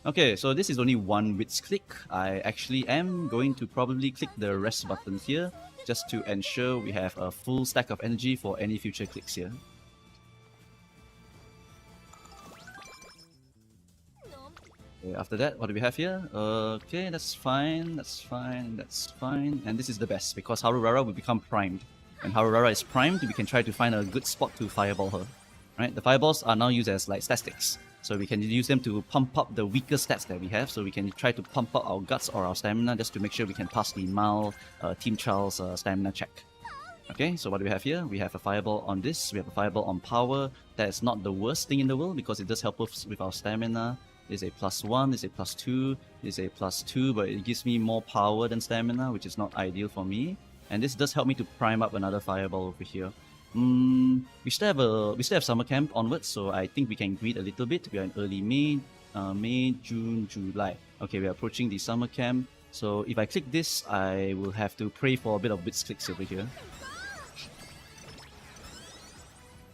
Okay, so this is only one Wits click. I actually am going to probably click the rest button here just to ensure we have a full stack of energy for any future clicks here. Okay, after that, what do we have here? Okay, that's fine, that's fine, that's fine. And this is the best because Harurara will become primed. When Harurara is primed, we can try to find a good spot to fireball her. Right? The fireballs are now used as like statistics. So we can use them to pump up the weaker stats that we have. So we can try to pump up our guts or our stamina just to make sure we can pass the Mal Team Charles stamina check. Okay, so what do we have here? We have a fireball on this. We have a fireball on power. That is not the worst thing in the world because it does help us with our stamina. It's a +1, it's a +2, it's a +2, but it gives me more power than stamina, which is not ideal for me. And this does help me to prime up another fireball over here. We still have summer camp onwards, so I think we can greet a little bit. We are in early May, June, July. Okay, we are approaching the summer camp. So if I click this, I will have to pray for a bit of Wits clicks over here.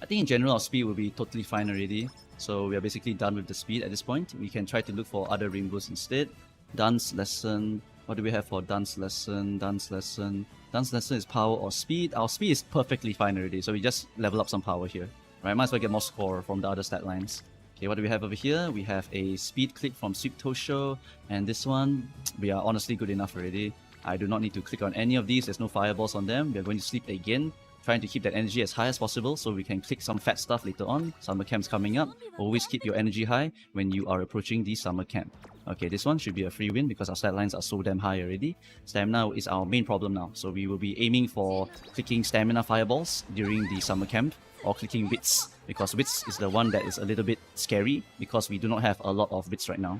I think in general our speed will be totally fine already. So we are basically done with the speed at this point. We can try to look for other rainbows instead. Dance lesson. What do we have for dance lesson? Dance lesson. Dance lesson is power or speed. Our speed is perfectly fine already, so we just level up some power here. Right, might as well get more score from the other stat lines. Okay, what do we have over here? We have a speed click from Sweep Tosho, and this one, we are honestly good enough already. I do not need to click on any of these. There's no fireballs on them. We are going to sleep again, trying to keep that energy as high as possible so we can click some fat stuff later on. Summer camp's coming up. Always keep your energy high when you are approaching the summer camp. Okay, this one should be a free win because our stat lines are so damn high already. Stamina is our main problem now, so we will be aiming for clicking stamina fireballs during the summer camp or clicking Wits, because Wits is the one that is a little bit scary because we do not have a lot of Wits right now.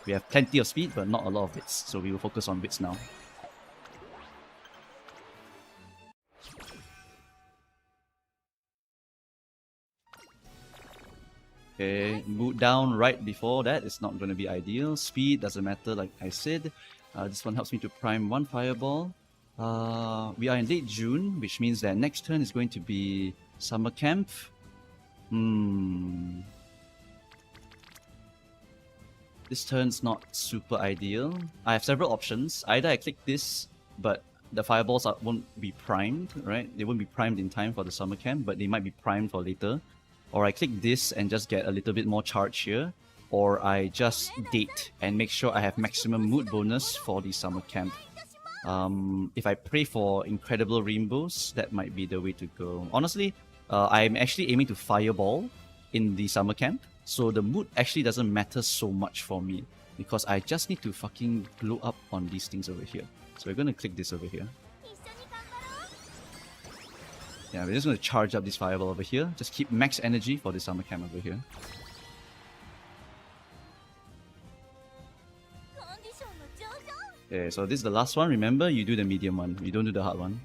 We have plenty of speed but not a lot of Wits, so we will focus on Wits now. Okay, mood down right before that is not going to be ideal. Speed doesn't matter, like I said. This one helps me to prime one fireball. We are in late June, which means that next turn is going to be summer camp. This turn's not super ideal. I have several options. Either I click this, but the fireballs won't be primed, right? They won't be primed in time for the summer camp, but they might be primed for later. Or I click this and just get a little bit more charge here. Or I just date and make sure I have maximum mood bonus for the summer camp. If I pray for incredible rainbows, that might be the way to go. Honestly, I'm actually aiming to fireball in the summer camp. So the mood actually doesn't matter so much for me. Because I just need to fucking blow up on these things over here. So we're going to click this over here. Yeah, we're just going to charge up this fireball over here. Just keep max energy for the summer camp over here. Okay, so this is the last one. Remember, you do the medium one. You don't do the hard one.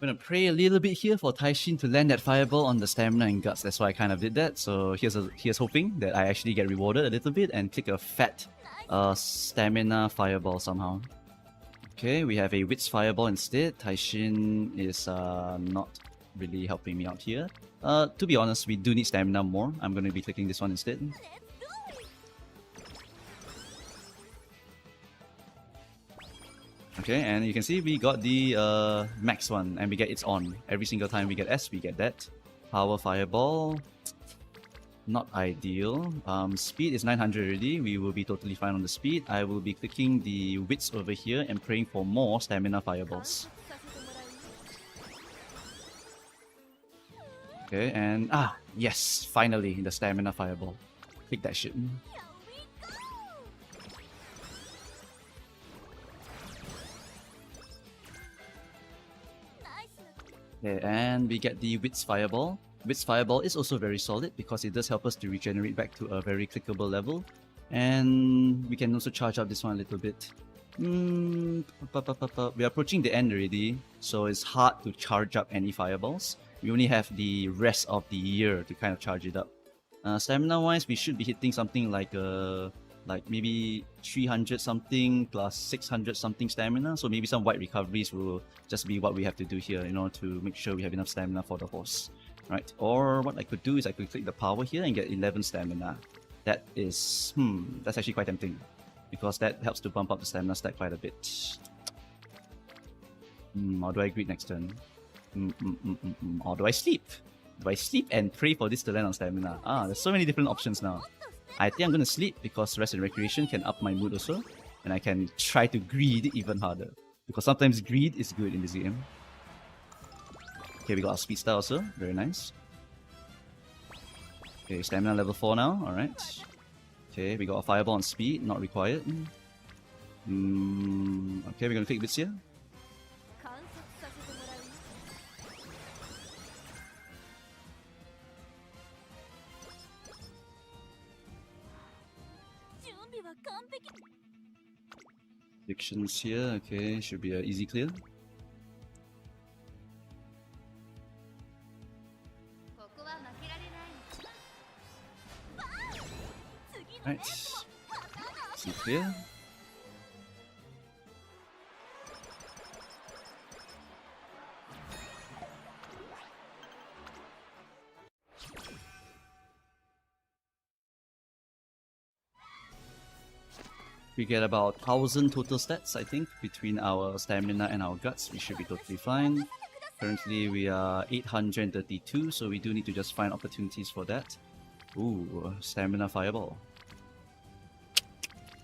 gonna pray a little bit here for Taishin to land that fireball on the stamina and guts. That's why I kind of did that. So here's hoping that I actually get rewarded a little bit and click a fat stamina fireball somehow. Okay, we have a Wits fireball instead. Taishin is not really helping me out here. To be honest, we do need stamina more. I'm gonna be clicking this one instead. Okay, and you can see we got the max one, and we get it's on. Every single time we get S, we get that. Power Fireball, not ideal. Speed is 900 already. We will be totally fine on the speed. I will be clicking the Wits over here and praying for more Stamina Fireballs. Okay, and yes, finally the Stamina Fireball. Click that shit. Okay, and we get the Wits Fireball. Wits Fireball is also very solid because it does help us to regenerate back to a very clickable level. And we can also charge up this one a little bit. We are approaching the end already, so it's hard to charge up any fireballs. We only have the rest of the year to kind of charge it up. Stamina wise, we should be hitting something like maybe 300 something plus 600 something stamina. So maybe some white recoveries will just be what we have to do here in order to make sure we have enough stamina for the horse. Right? Or what I could do is I could click the power here and get 11 stamina. That is, that's actually quite tempting, because that helps to bump up the stamina stack quite a bit. Or do I greet next turn? Or do I sleep? Do I sleep and pray for this to land on stamina? There's so many different options now. I think I'm gonna sleep because rest and recreation can up my mood also, and I can try to greed even harder, because sometimes greed is good in this game. Okay, we got our speed star also, very nice. Okay, stamina level 4 now, alright. Okay, we got a fireball on speed, not required. Okay, we're gonna click this here. Predictions here, okay, should be an easy clear. Right, easy clear. We get about 1000 total stats, I think, between our stamina and our guts. We should be totally fine. Currently, we are 832, so we do need to just find opportunities for that. Ooh, stamina fireball.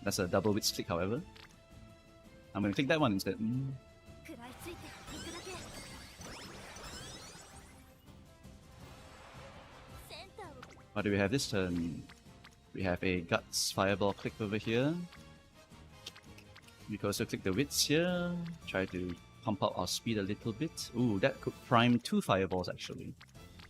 That's a double wits click, however. I'm going to click that one instead. What do we have this turn? We have a guts fireball click over here. We can also click the wits here, try to pump up our speed a little bit. Ooh, that could prime 2 fireballs actually.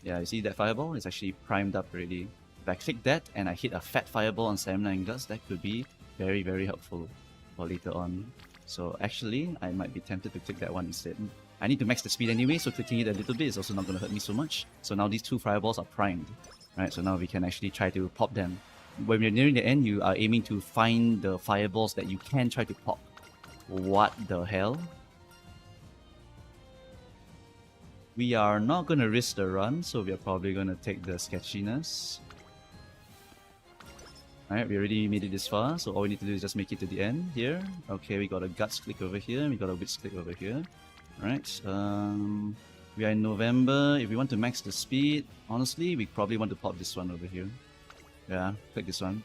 Yeah, you see that fireball is actually primed up already. If I click that and I hit a fat fireball on stamina and guts, that could be very, very helpful for later on. So actually, I might be tempted to click that one instead. I need to max the speed anyway, so clicking it a little bit is also not going to hurt me so much. So now these 2 fireballs are primed. Right, so now we can actually try to pop them. When you're nearing the end, you are aiming to find the fireballs that you can try to pop. What the hell? We are not going to risk the run, so we are probably going to take the sketchiness. Alright, we already made it this far, so all we need to do is just make it to the end here. Okay, we got a guts click over here, we got a wits click over here. Alright, we are in November. If we want to max the speed, honestly, we probably want to pop this one over here. Yeah, click this one.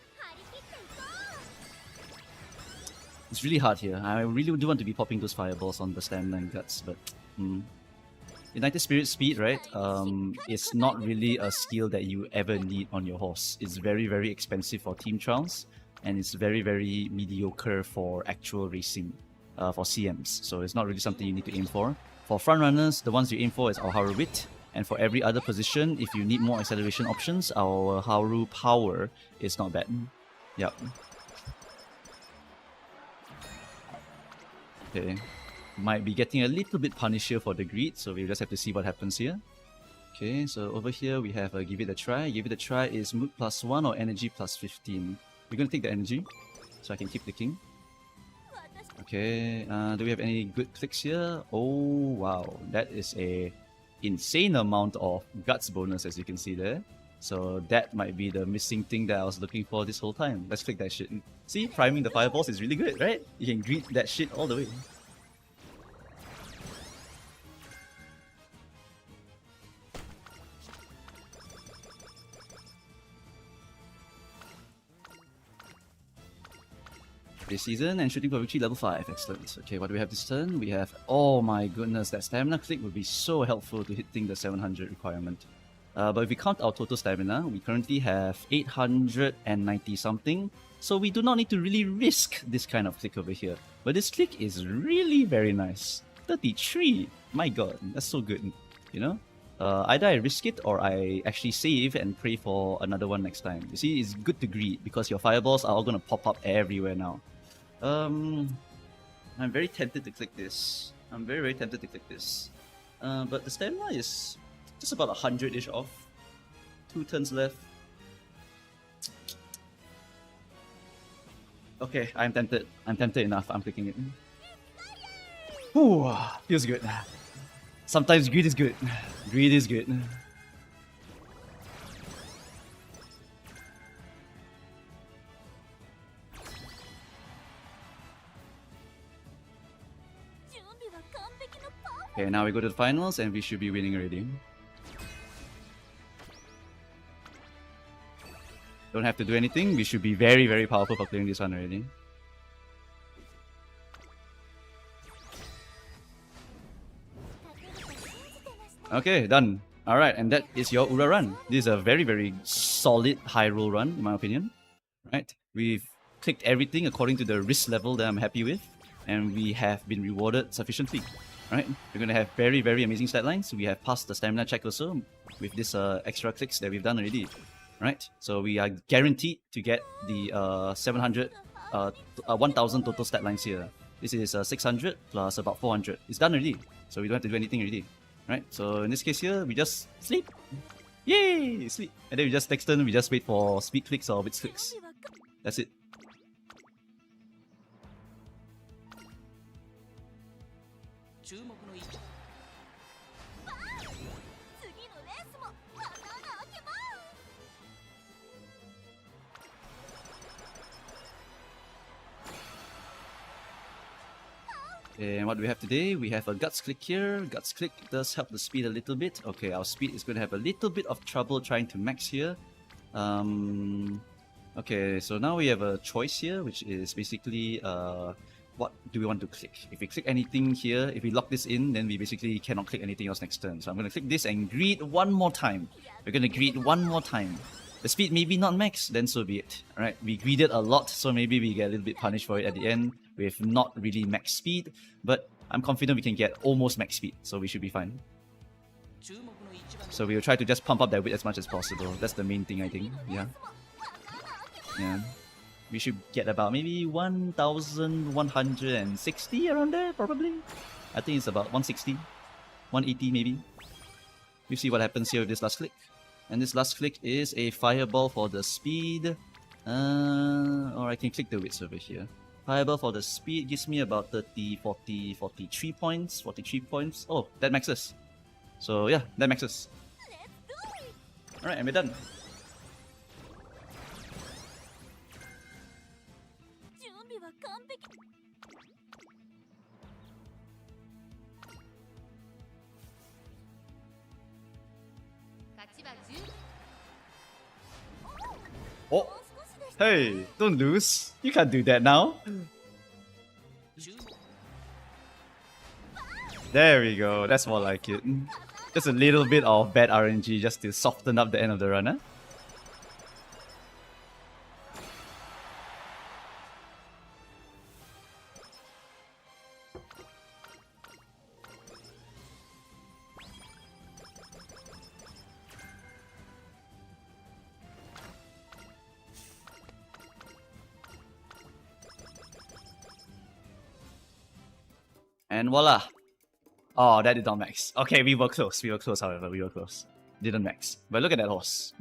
It's really hard here. I really do want to be popping those fireballs on the stamina and guts, but United Spirit speed, right? It's not really a skill that you ever need on your horse. It's very, very expensive for team trials, and it's very, very mediocre for actual racing, for CMs. So it's not really something you need to aim for. For front runners, the ones you aim for is our Haru Wit, and for every other position, if you need more acceleration options, our Haru Power is not bad. Yep. Okay. might be getting a little bit punished here for the greed, so we just have to see what happens here. Okay, so over here we have a give it a try. Give it a try is mood +1 or energy +15. We're gonna take the energy, so I can keep clicking. Okay, do we have any good clicks here? Oh wow, that is a insane amount of guts bonus, as you can see there. So that might be the missing thing that I was looking for this whole time. Let's click that shit. See, priming the fireballs is really good, right? You can greet that shit all the way. This season and shooting for victory level 5. Excellent. Okay, what do we have this turn? We have, oh my goodness, that stamina click would be so helpful to hitting the 700 requirement. But if we count our total stamina, we currently have 890 something. So we do not need to really risk this kind of click over here. But this click is really very nice. 33. My god, that's so good. You know? Either I risk it or I actually save and pray for another one next time. You see, it's good to greed because your fireballs are all going to pop up everywhere now. I'm very tempted to click this. I'm very tempted to click this. But the stamina is just about 100-ish off. 2 turns left. Okay, I'm tempted. I'm tempted enough. I'm clicking it. Ooh, feels good. Sometimes greed is good. Greed is good. Okay, now we go to the finals and we should be winning already. Don't have to do anything. We should be very, very powerful for clearing this one already. Okay, done. Alright, and that is your Ura run. This is a very, very solid high roll run, in my opinion. Right? We've clicked everything according to the risk level that I'm happy with. And we have been rewarded sufficiently. Right? We're going to have very, very amazing stat lines. We have passed the stamina check also with this extra clicks that we've done already. Right? So we are guaranteed to get the 1000 total stat lines here. This is 600 plus about 400. It's done already. So we don't have to do anything already. Right? So in this case here, we just sleep. Yay! Sleep. And then we just next turn, we just wait for speed clicks or wits clicks. That's it. And what do we have today? We have a Guts Click here. Guts Click does help the speed a little bit. Okay, our speed is going to have a little bit of trouble trying to max here. Okay, so now we have a choice here, which is basically what do we want to click? If we click anything here, if we lock this in, then we basically cannot click anything else next turn. So I'm going to click this and greed one more time. We're going to greed one more time. The speed maybe not max, then so be it. Alright, we greeded a lot, so maybe we get a little bit punished for it at the end with not really max speed, but I'm confident we can get almost max speed, so we should be fine. So we will try to just pump up that width as much as possible. That's the main thing, I think. Yeah. We should get about maybe 1160 around there, probably. I think it's about 160, 180 maybe. We'll see what happens here with this last click. And this last click is a fireball for the speed. Or I can click the width over here. Fireball for the speed gives me about 30, 40, 43 points. 43 points. Oh, that maxes. So yeah, that maxes. Alright, and we're done. Oh! Hey, don't lose. You can't do that now. There we go. That's more like it. Just a little bit of bad RNG just to soften up the end of the run, huh? And voila. Oh, that did not max. Okay, we were close. We were close, however. We were close. Didn't max. But look at that horse.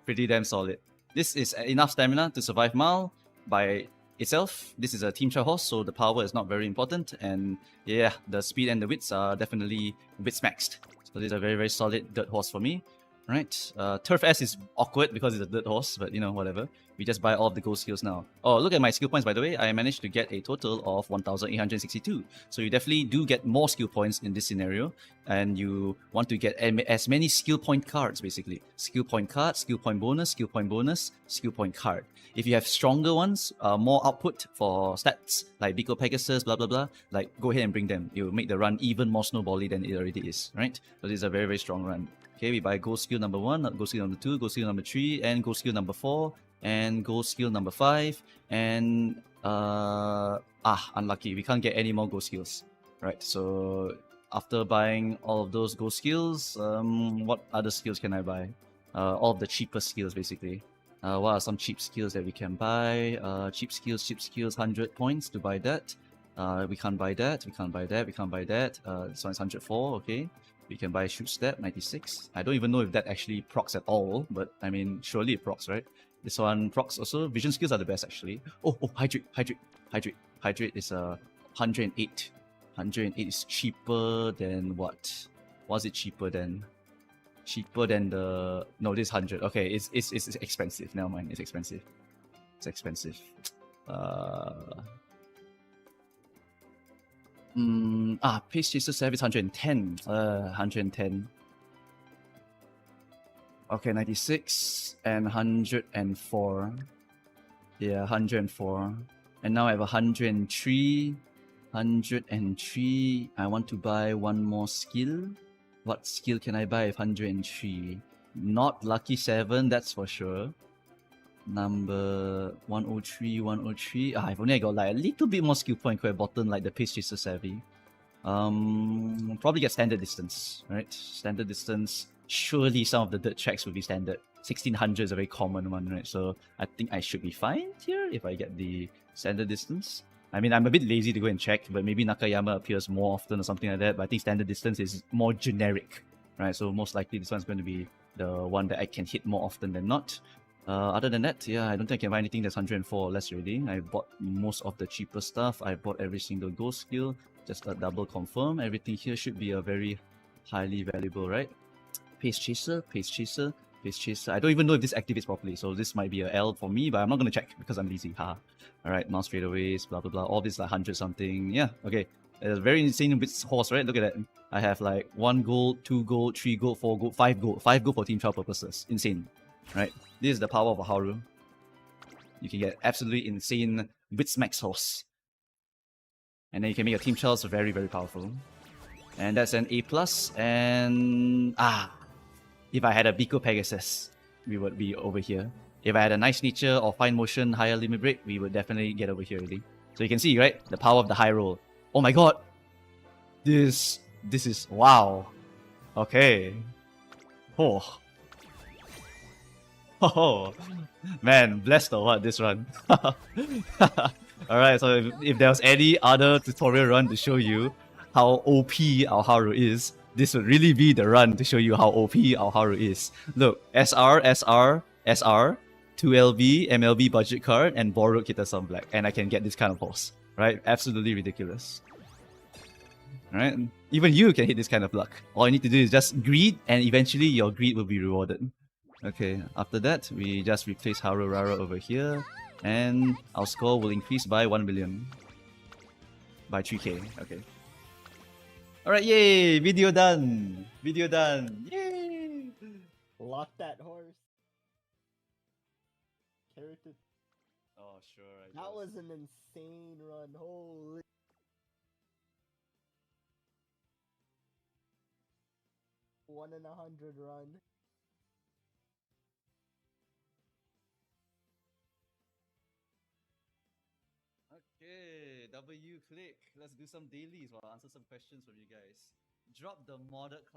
Pretty damn solid. This is enough stamina to survive Mal by itself. This is a team shot horse, so the power is not very important. And yeah, the speed and the wits are definitely wits maxed. So this is a very, very solid dirt horse for me. Right. Turf S is awkward because it's a dirt horse, but you know, whatever. We just buy all of the gold skills now. Oh, look at my skill points, by the way. I managed to get a total of 1,862. So you definitely do get more skill points in this scenario. And you want to get as many skill point cards, basically. Skill point card, skill point bonus, skill point bonus, skill point card. If you have stronger ones, more output for stats, like Biko Pegasus, blah, blah, blah, like go ahead and bring them. It will make the run even more snowbally than it already is, right? So this is a very, very strong run. Okay, we buy gold skill number 1, gold skill number 2, gold skill number 3, and gold skill number 4, and gold skill number 5, and unlucky, we can't get any more gold skills. Right, so after buying all of those gold skills, what other skills can I buy? All of the cheaper skills, basically. What are some cheap skills that we can buy? Cheap skills, 100 points to buy that. We can't buy that, we can't buy that, we can't buy that. This one's 104, okay. We can buy Shoot Step, 96. I don't even know if that actually procs at all, but I mean, surely it procs, right? This one procs also. Vision skills are the best, actually. Oh, Hydrate. Hydrate is 108. 108 is cheaper than what? Was it cheaper than? Cheaper than the... No, this 100. Okay, it's expensive. Never mind, it's expensive. It's expensive. Pace Chaser Service 110. 110. Okay, 96 and 104. Yeah, 104. And now I have 103. 103. I want to buy one more skill. What skill can I buy with 103? Not Lucky 7, that's for sure. Number 103, 103. I've only got like a little bit more skill point could have bought like the Pace Chaser Savvy. Probably get Standard Distance, right? Standard Distance. Surely some of the dirt tracks will be standard. 1600 is a very common one, right? So I think I should be fine here if I get the Standard Distance. I mean, I'm a bit lazy to go and check, but maybe Nakayama appears more often or something like that. But I think Standard Distance is more generic, right? So most likely this one's going to be the one that I can hit more often than not. Other than that, yeah, I don't think I can buy anything that's 104 or less really. I bought most of the cheaper stuff. I bought every single gold skill. Just a double confirm. Everything here should be a very highly valuable, right? Pace Chaser, Pace Chaser, Pace Chaser. I don't even know if this activates properly, so this might be a L for me, but I'm not going to check because I'm lazy. Haha. Alright, now straightaways, blah blah blah. All this like 100 something. Yeah, okay. It's a very insane horse, right? Look at that. I have like 1 gold, 2 gold, 3 gold, 4 gold, 5 gold. 5 gold for team trial purposes. Insane. Right? This is the power of a Haru. You can get absolutely insane Witsmax horse. And then you can make your team trials very, very powerful. And that's an A+. And if I had a Biko Pegasus, we would be over here. If I had a nice nature or fine motion, higher limit break, we would definitely get over here already. So you can see, right? The power of the high roll. Oh my god! This is... wow. Okay. Oh. Oh. Man, blessed or what, this run. Alright, so if there was any other tutorial run to show you how OP our Haru is, this would really be the run to show you how OP our Haru is. Look, SR, 2LB, MLB budget card, and borrowed Kita-san Black, and I can get this kind of horse. Right? Absolutely ridiculous. Right? Even you can hit this kind of luck. All you need to do is just greed, and eventually your greed will be rewarded. Okay, after that, we just replace Haru Rara over here, and our score will increase by 1 million. By 3k, okay. Alright, yay! Video done! Video done! Yay! Lock that horse. Character. Oh, sure. That was an insane run. Holy. One in 100 run. Okay, W click. Let's do some dailies while I answer some questions from you guys. Drop the modded client.